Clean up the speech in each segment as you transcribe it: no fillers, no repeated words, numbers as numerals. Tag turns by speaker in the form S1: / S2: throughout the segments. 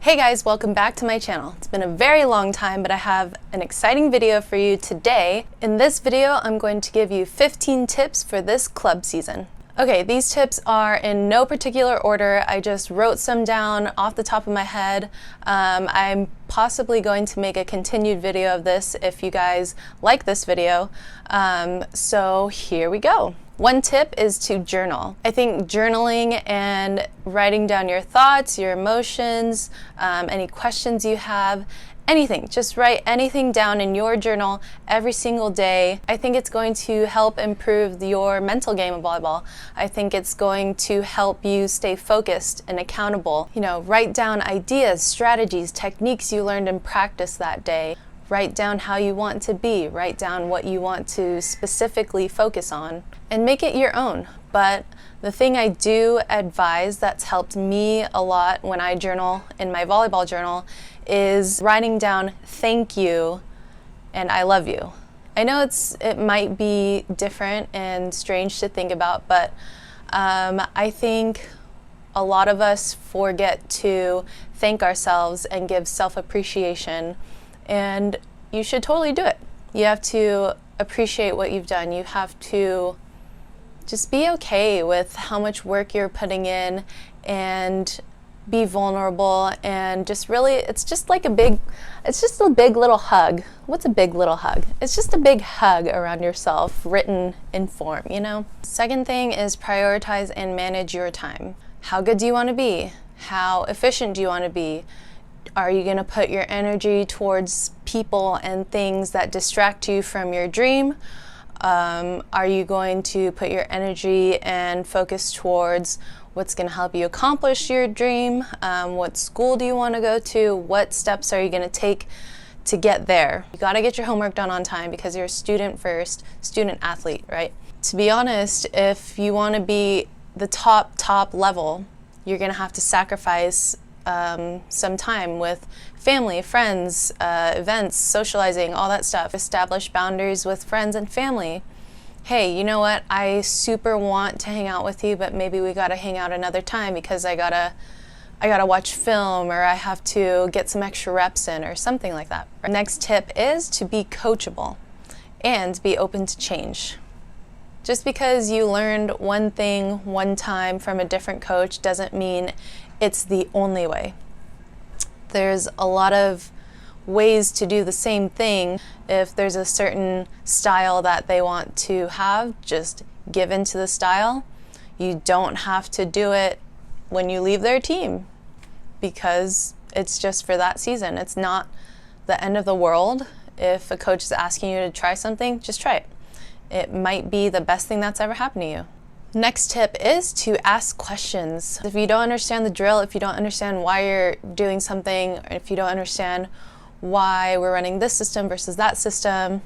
S1: Hey guys, welcome back to my channel. It's been a very long time, but I have an exciting video for you today. In this video, I'm going to give you 15 tips for this club season. Okay, these tips are in no particular order. I just wrote some down off the top of my head. I'm possibly going to make a continued video of this if you guys like this video. So here we go. One tip is to journal. I think journaling and writing down your thoughts, your emotions, any questions you have, anything, just write anything down in your journal every single day. I think it's going to help improve your mental game of volleyball. I think it's going to help you stay focused and accountable. You know, write down ideas, strategies, techniques you learned in practice that day. Write down how you want to be, write down what you want to specifically focus on, and make it your own. But the thing I do advise that's helped me a lot when I journal in my volleyball journal is writing down thank you and I love you. I know it might be different and strange to think about, but I think a lot of us forget to thank ourselves and give self-appreciation. And you should totally do it. You have to appreciate what you've done. You have to just be okay with how much work you're putting in and be vulnerable and just really, it's just a big little hug. What's a big little hug? It's just a big hug around yourself written in form, you know? Second thing is prioritize and manage your time. How good do you want to be? How efficient do you want to be? Are you going to put your energy towards people and things that distract you from your dream? Are you going to put your energy and focus towards what's going to help you accomplish your dream? What school do you want to go to? What steps are you going to take to get there? You got to get your homework done on time because you're a student first, student athlete, right? To be honest, if you want to be the top level, you're going to have to sacrifice some time with family, friends, events, socializing, all that stuff. Establish boundaries with friends and family. Hey, you know what? I super want to hang out with you, but maybe we gotta hang out another time because I gotta watch film or I have to get some extra reps in or something like that. Next tip is to be coachable and be open to change. Just because you learned one thing one time from a different coach doesn't mean it's the only way. There's a lot of ways to do the same thing. If there's a certain style that they want to have, just give into the style. You don't have to do it when you leave their team because it's just for that season. It's not the end of the world. If a coach is asking you to try something, just try it. It might be the best thing that's ever happened to you. Next tip is to ask questions. If you don't understand the drill, if you don't understand why you're doing something, or if you don't understand why we're running this system versus that system,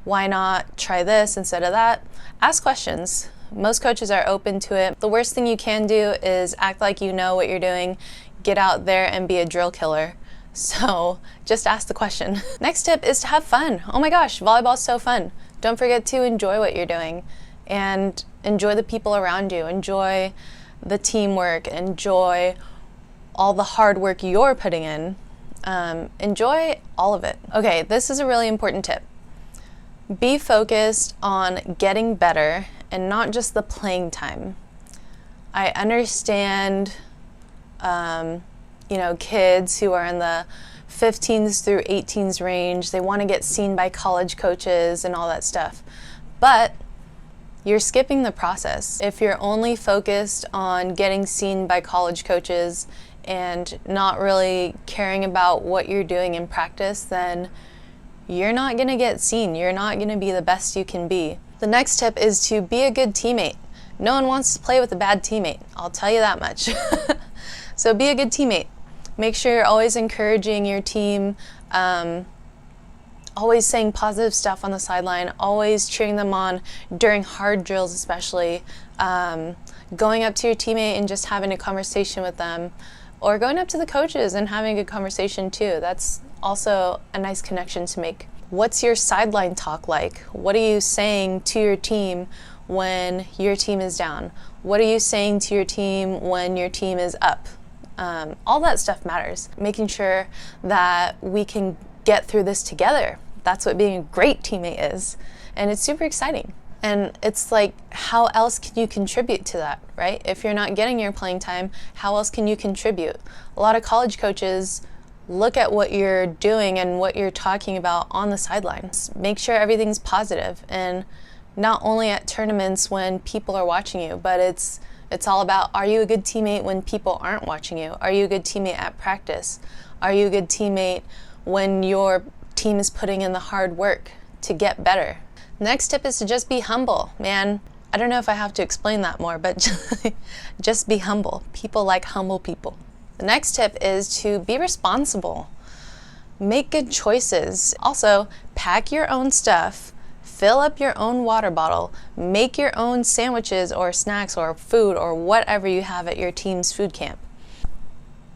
S1: why not try this instead of that, ask questions. Most coaches are open to it. The worst thing you can do is act like you know what you're doing, get out there and be a drill killer. So just ask the question. Next tip is to have fun. Oh my gosh, volleyball's so fun. Don't forget to enjoy what you're doing and enjoy the people around you, enjoy the teamwork, enjoy all the hard work you're putting in. Enjoy all of it. Okay, this is a really important tip. Be focused on getting better and not just the playing time. I understand, kids who are in the 15s through 18s range, they want to get seen by college coaches and all that stuff. But you're skipping the process. If you're only focused on getting seen by college coaches and not really caring about what you're doing in practice, then you're not gonna get seen. You're not gonna be the best you can be. The next tip is to be a good teammate. No one wants to play with a bad teammate, I'll tell you that much. So be a good teammate. Make sure you're always encouraging your team, always saying positive stuff on the sideline, always cheering them on during hard drills especially, going up to your teammate and just having a conversation with them, or going up to the coaches and having a good conversation too. That's also a nice connection to make. What's your sideline talk like? What are you saying to your team when your team is down? What are you saying to your team when your team is up? All that stuff matters. Making sure that we can get through this together. That's what being a great teammate is. And it's super exciting. And it's like, how else can you contribute to that, right? If you're not getting your playing time, how else can you contribute? A lot of college coaches look at what you're doing and what you're talking about on the sidelines. Make sure everything's positive, and not only at tournaments when people are watching you, but it's all about, are you a good teammate when people aren't watching you? Are you a good teammate at practice? Are you a good teammate when your team is putting in the hard work to get better? Next tip is to just be humble. Man, I don't know if I have to explain that more, but just be humble. People like humble people. The next tip is to be responsible. Make good choices. Also, pack your own stuff. Fill up your own water bottle. Make your own sandwiches or snacks or food or whatever you have at your team's food camp.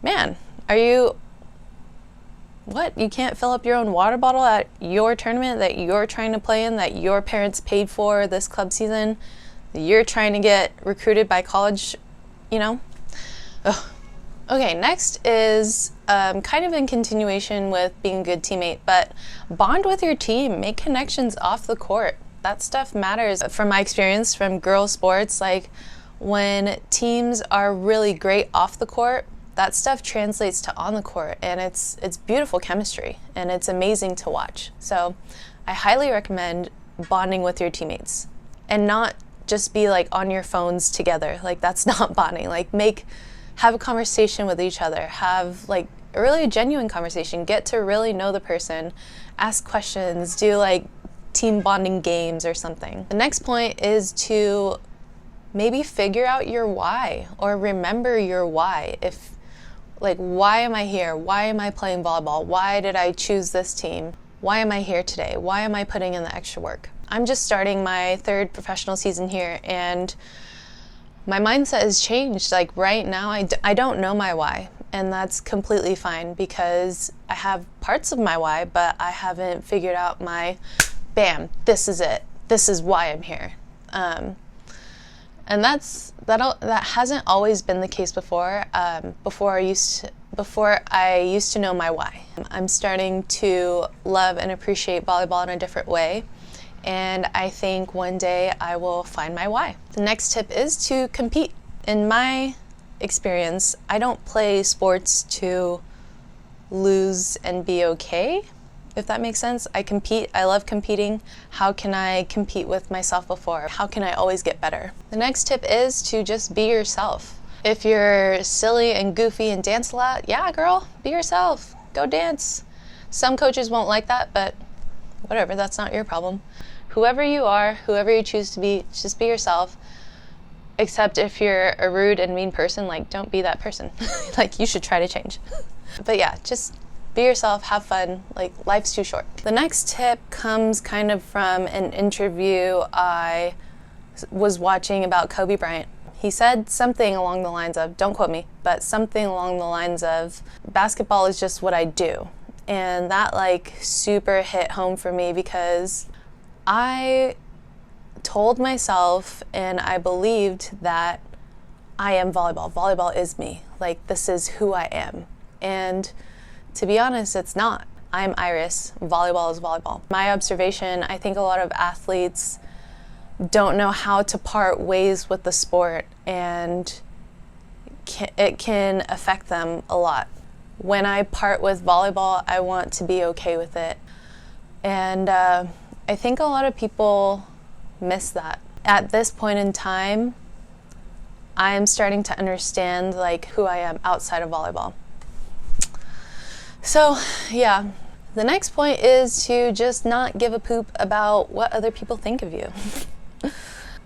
S1: Man, what? You can't fill up your own water bottle at your tournament that you're trying to play in, that your parents paid for this club season, that you're trying to get recruited by college, Ugh. Okay, next is kind of in continuation with being a good teammate, but bond with your team. Make connections off the court. That stuff matters. From my experience from girls sports, like when teams are really great off the court, that stuff translates to on the court, and it's beautiful chemistry, and it's amazing to watch. So I highly recommend bonding with your teammates, and not just be like on your phones together. Like, that's not bonding. Like, have a conversation with each other, have like a really genuine conversation, get to really know the person, ask questions, do like team bonding games or something. The next point is to maybe figure out your why, or remember your why. Like, why am I here? Why am I playing volleyball? Why did I choose this team? Why am I here today? Why am I putting in the extra work? I'm just starting my 3rd professional season here, and my mindset has changed. Like, right now, I don't know my why, and that's completely fine, because I have parts of my why, but I haven't figured out my, bam, this is it. This is why I'm here. And that hasn't always been the case before. Before I used to know my why. I'm starting to love and appreciate volleyball in a different way, and I think one day I will find my why. The next tip is to compete. In my experience, I don't play sports to lose and be okay, if that makes sense. I compete. I love competing. How can I compete with myself before? How can I always get better? The next tip is to just be yourself. If you're silly and goofy and dance a lot, yeah, girl, be yourself. Go dance. Some coaches won't like that, but whatever, that's not your problem. Whoever you are, whoever you choose to be, just be yourself. Except if you're a rude and mean person, like, don't be that person. Like, you should try to change. But yeah, just be yourself, have fun, like, life's too short. The next tip comes kind of from an interview I was watching about Kobe Bryant. He said something along the lines of, don't quote me, but something along the lines of, basketball is just what I do. And that like super hit home for me, because I told myself and I believed that I am volleyball. Volleyball is me. Like, this is who I am. And to be honest, it's not. I'm Iris. Volleyball is volleyball. My observation, I think a lot of athletes don't know how to part ways with the sport, and it can affect them a lot. When I part with volleyball, I want to be okay with it. And I think a lot of people miss that. At this point in time, I'm starting to understand like who I am outside of volleyball. So yeah, the next point is to just not give a poop about what other people think of you.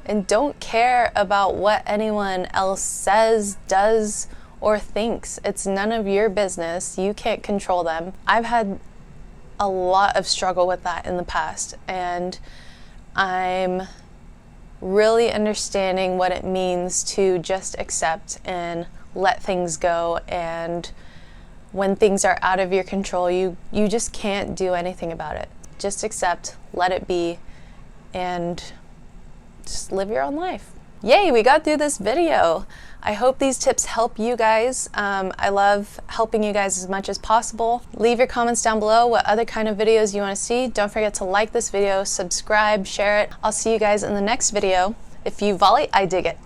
S1: And don't care about what anyone else says, does, or thinks. It's none of your business. You can't control them. I've had a lot of struggle with that in the past, and I'm really understanding what it means to just accept and let things go. And when things are out of your control, you just can't do anything about it. Just accept, let it be, and just live your own life. Yay, we got through this video. I hope these tips help you guys. I love helping you guys as much as possible. Leave your comments down below what other kind of videos you want to see. Don't forget to like this video, subscribe, share it. I'll see you guys in the next video. If you volley, I dig it.